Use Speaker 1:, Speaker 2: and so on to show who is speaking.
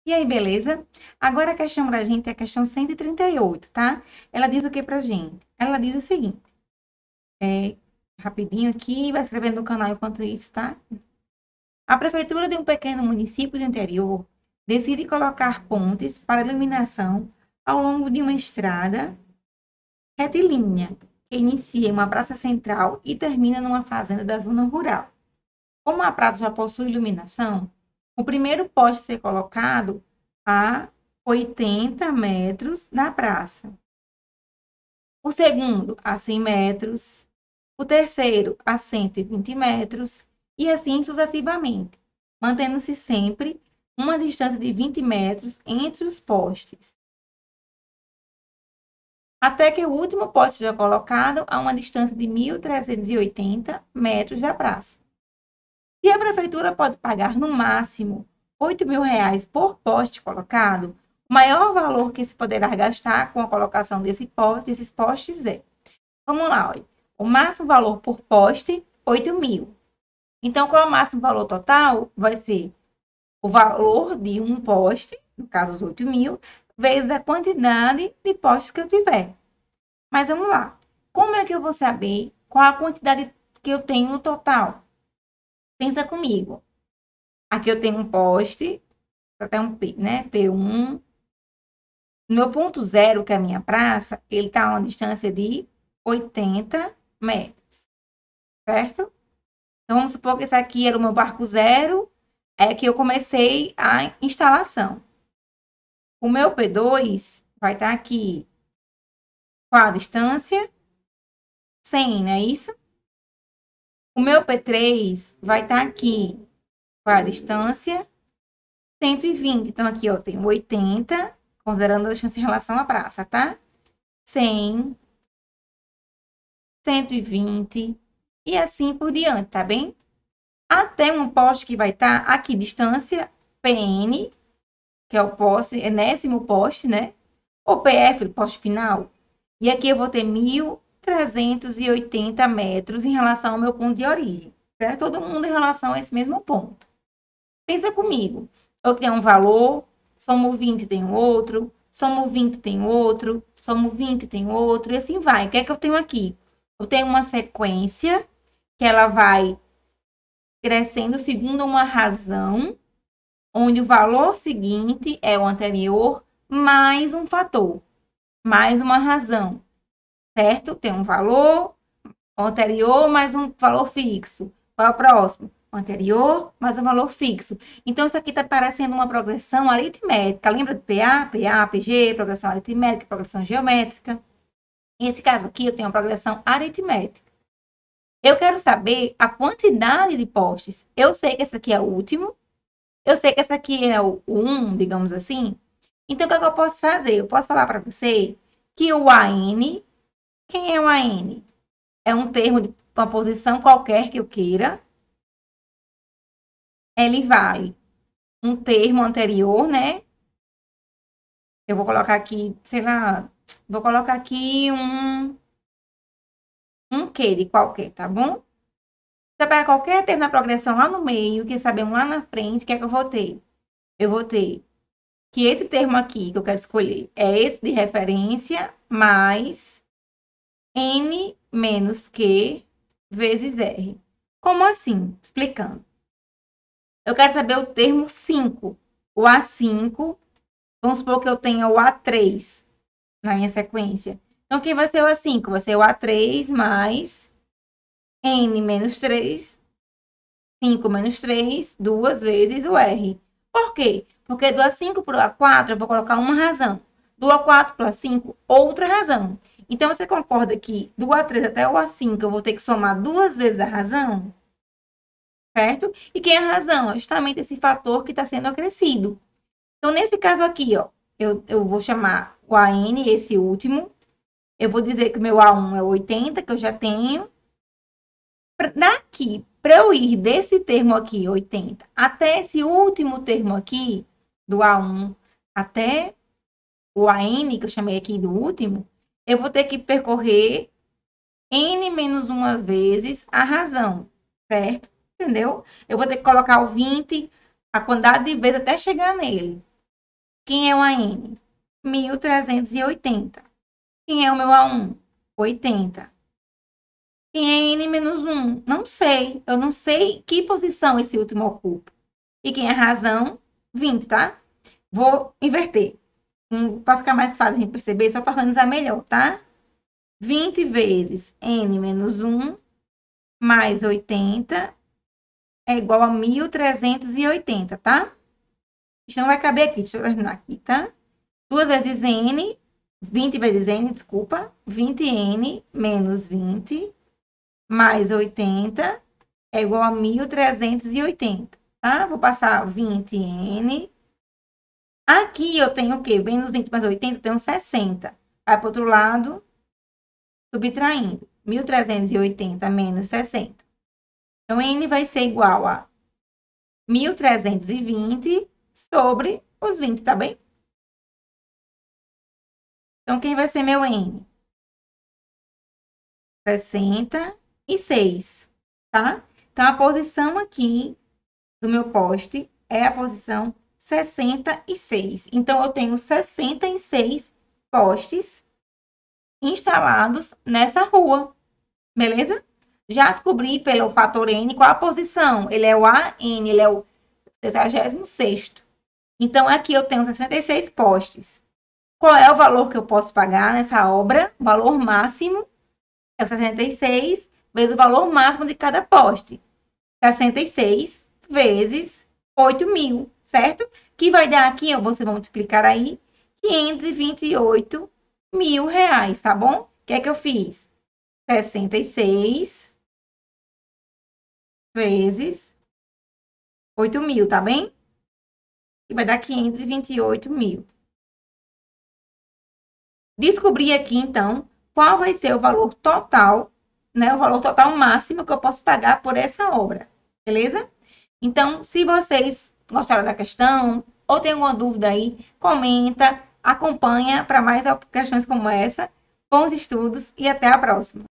Speaker 1: E aí, beleza? Agora a questão pra gente é a questão 138, tá? Ela diz o que pra gente? Ela diz o seguinte, rapidinho aqui, vai escrevendo no canal enquanto isso, tá? A prefeitura de um pequeno município do interior decide colocar pontes para iluminação ao longo de uma estrada retilínea, que inicia em uma praça central e termina numa fazenda da zona rural. Como a praça já possui iluminação, o primeiro poste a ser colocado a 80 metros da praça. O segundo a 100 metros. O terceiro a 120 metros. E assim sucessivamente, mantendo-se sempre uma distância de 20 metros entre os postes. Até que o último poste seja colocado a uma distância de 1.380 metros da praça. Se a prefeitura pode pagar no máximo R$ 8.000 por poste colocado, o maior valor que se poderá gastar com a colocação desses postes é. Vamos lá, olha. O máximo valor por poste, 8.000. Então, qual é o máximo valor total? Vai ser o valor de um poste, no caso os 8.000, vezes a quantidade de postes que eu tiver. Mas vamos lá. Como é que eu vou saber qual a quantidade que eu tenho no total? Pensa comigo. Aqui eu tenho um poste, até um P, né? P1. No meu ponto zero, que é a minha praça, ele está a uma distância de 80 metros, certo? Então, vamos supor que esse aqui era o meu barco zero, é que eu comecei a instalação. O meu P2 vai estar aqui. Qual a distância? 100, não é isso? O meu P3 vai estar aqui. Qual a distância? 120. Então, aqui, ó, eu tenho 80, considerando a distância em relação à praça, tá? 100, 120 e assim por diante, tá bem? Até um poste que vai estar aqui, distância PN, que é o poste, enésimo poste, né? Ou PF, poste final. E aqui eu vou ter 1.380 metros em relação ao meu ponto de origem, certo? Todo mundo em relação a esse mesmo ponto. Pensa comigo. Eu tenho um valor, somo 20 tem outro, somo 20 tem outro, somo 20 tem outro, e assim vai. O que é que eu tenho aqui? Eu tenho uma sequência que ela vai crescendo segundo uma razão, onde o valor seguinte é o anterior mais um fator, mais uma razão, certo? Tem um valor anterior mais um valor fixo. Qual é o próximo? O anterior mais um valor fixo. Então, isso aqui está parecendo uma progressão aritmética. Lembra de PA, PA, PG, progressão aritmética, progressão geométrica? Nesse caso aqui, eu tenho uma progressão aritmética. Eu quero saber a quantidade de postes. Eu sei que esse aqui é o último. Eu sei que esse aqui é o 1, digamos assim. Então, o que, é que eu posso fazer? Eu posso falar para você que o AN, quem é o AN? É um termo de uma posição qualquer que eu queira. Ele vale um termo anterior, né? Eu vou colocar aqui, sei lá, vou colocar aqui um Q de qualquer, tá bom? Você pega qualquer termo na progressão lá no meio, que saber um lá na frente, o que é que eu vou ter? Eu vou ter que esse termo aqui que eu quero escolher é esse de referência mais N menos Q vezes R. Como assim? Explicando. Eu quero saber o termo 5. O A5, vamos supor que eu tenha o A3 na minha sequência. Então, quem vai ser o A5? Vai ser o A3 mais N menos 3, 5 menos 3, duas vezes o R. Por quê? Porque do A5 para o A4 eu vou colocar uma razão. Do A4 para o A5, outra razão. Então, você concorda que do A3 até o A5 eu vou ter que somar duas vezes a razão? Certo? E quem é a razão? É justamente esse fator que está sendo acrescido. Então, nesse caso aqui, ó, eu vou chamar o AN, esse último. Eu vou dizer que o meu A1 é 80, que eu já tenho. Daqui, para eu ir desse termo aqui, 80, até esse último termo aqui, do A1 até o AN, que eu chamei aqui do último, eu vou ter que percorrer N menos uma vezes a razão, certo? Entendeu? Eu vou ter que colocar o 20, a quantidade de vezes até chegar nele. Quem é o AN? 1.380. Quem é o meu A1? 80. Quem é N menos 1? Não sei. Eu não sei que posição esse último ocupa. E quem é razão? 20, tá? Vou inverter. Para ficar mais fácil a gente perceber, só para organizar melhor, tá? 20 vezes N menos 1 mais 80 é igual a 1.380, tá? Isso não vai caber aqui. Deixa eu terminar aqui, tá? 2 vezes N, 20 vezes N, desculpa. 20N menos 20 mais 80 é igual a 1.380, tá? Vou passar 20N. Aqui eu tenho o quê? Menos 20 mais 80, eu tenho 60. Vai para o outro lado, subtraindo. 1.380 menos 60. Então, N vai ser igual a 1.320 sobre os 20, tá bem? Então, quem vai ser meu N? 66, tá? Então, a posição aqui do meu poste é a posição 66. Então, eu tenho 66 postes instalados nessa rua, beleza? Já descobri pelo fator N qual a posição. Ele é o AN, ele é o 66º. Então, aqui eu tenho 66 postes. Qual é o valor que eu posso pagar nessa obra? O valor máximo é o 66 vezes o valor máximo de cada poste. 66 vezes 8.000, certo? Que vai dar aqui, você vai multiplicar aí, 528 mil reais, tá bom? O que é que eu fiz? 66 vezes 8.000, tá bem? E vai dar 528 mil. Descobri aqui, então, qual vai ser o valor total, né? O valor total máximo que eu posso pagar por essa obra, beleza? Então, se vocês gostaram da questão ou tem alguma dúvida aí, comenta, acompanha para mais questões como essa. Bons estudos e até a próxima!